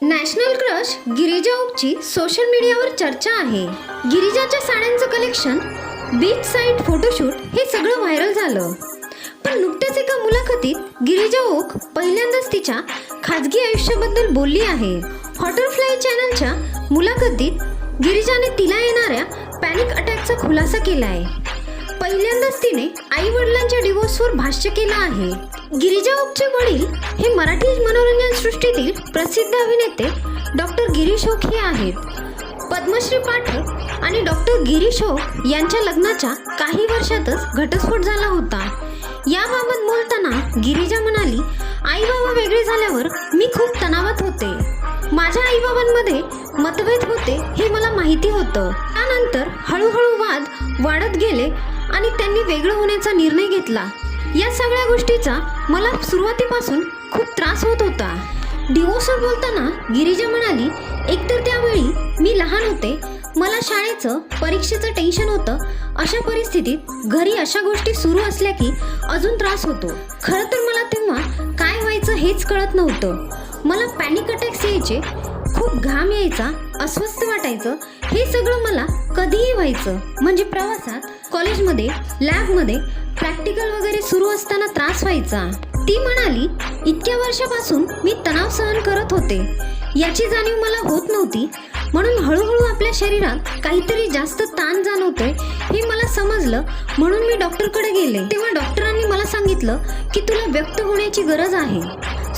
National crush Girija ओकची social मीडियावर चर्चा आहे. गिरिजाच्या साड्यांचं कलेक्शन, बीच साईड फोटोशूट हे सगळं व्हायरल झालं. पण नुकत्याच एका मुलाखतीत गिरिजा ओक पहिल्यांदाच तिच्या खाजगी आयुष्याबद्दल बोलली आहे. हॉटरफ्लाय चॅनलच्या मुलाखतीत गिरिजाने तिला येणाऱ्या पॅनिक अटॅकचा खुलासा केला आहे. पहिल्यांदाच तिने आई वडिलांच्या डिवोर्सवर भाष्य केलं आहे. गिरिजा ओकचे वडील हे मराठी मनोरंजन सृष्टीतील प्रसिद्ध अभिनेते डॉक्टर गिरीश ओक हे आहेत. पद्मश्री पाठक आणि डॉक्टर गिरीश ओक यांच्या लग्नाच्या काही वर्षातच घटस्फोट झाला होता. याबाबत बोलताना गिरिजा म्हणाली, आई बाबा वेगळे झाल्यावर मी खूप तणावात होते. माझ्या आईबाबांमध्ये मतभेद होते हे मला माहिती होतं. त्यानंतर हळूहळू वाद वाढत गेले आणि त्यांनी वेगळं होण्याचा निर्णय घेतला. या सगळ्या गोष्टीचा मला सुरुवातीपासून खूप त्रास होत होता. डिवोर्सवर बोलताना गिरिजा म्हणाली, एकतर त्यावेळी मी लहान होते, मला शाळेचं परीक्षेचं टेन्शन होतं. अशा परिस्थितीत घरी अशा गोष्टी सुरू असल्या की अजून त्रास होतो. खरं तर मला तेव्हा काय व्हायचं हेच कळत नव्हतं. मला पॅनिक अटॅक्स यायचे, खूप घाम यायचा, अस्वस्थ वाटायचं. हे सगळं मला कधीही व्हायचं. म्हणजे प्रवासात, कॉलेजमध्ये, लॅबमध्ये प्रॅक्टिकल वगैरे सुरू असताना त्रास व्हायचा. ती म्हणाली, इतक्या वर्षापासून मी तणाव सहन करत होते. याची जाणीव मला होत नव्हती. म्हणून हळूहळू आपल्या शरीरात काहीतरी जास्त ताण जाणवतोय हे मला समजलं. म्हणून मी डॉक्टरकडे गेले. तेव्हा डॉक्टरांनी मला सांगितलं की तुला व्यक्त होण्याची गरज आहे.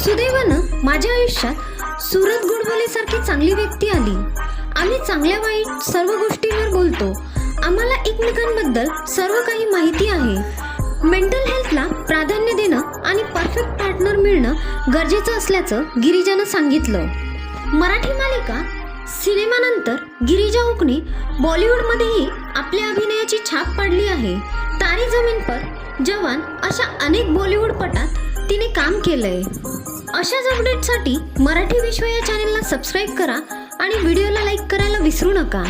सुदैवानं माझ्या आयुष्यात सुरत गोडबोलेसारखी चांगली व्यक्ती आली. आम्ही चांगल्या वाईट सर्व गोष्टींवर बोलतो. आम्हाला एकमेकांबद्दल सर्व काही माहिती आहे. मेंटल हेल्थला प्राधान्य देणं आणि परफेक्ट पार्टनर मिळणं गरजेचं असल्याचं गिरिजानं सांगितलं. मराठी मालिका, सिनेमानंतर गिरिजा ओकने बॉलिवूडमध्येही आपल्या अभिनयाची छाप पाडली आहे. तारे जमीन पर, जवान अशा अनेक बॉलिवूडपटात तिने काम केलंय. अशाच अपडेटसाठी मराठी विश्व या चॅनेलला सबस्क्राईब करा आणि व्हिडिओला लाईक करायला विसरू नका.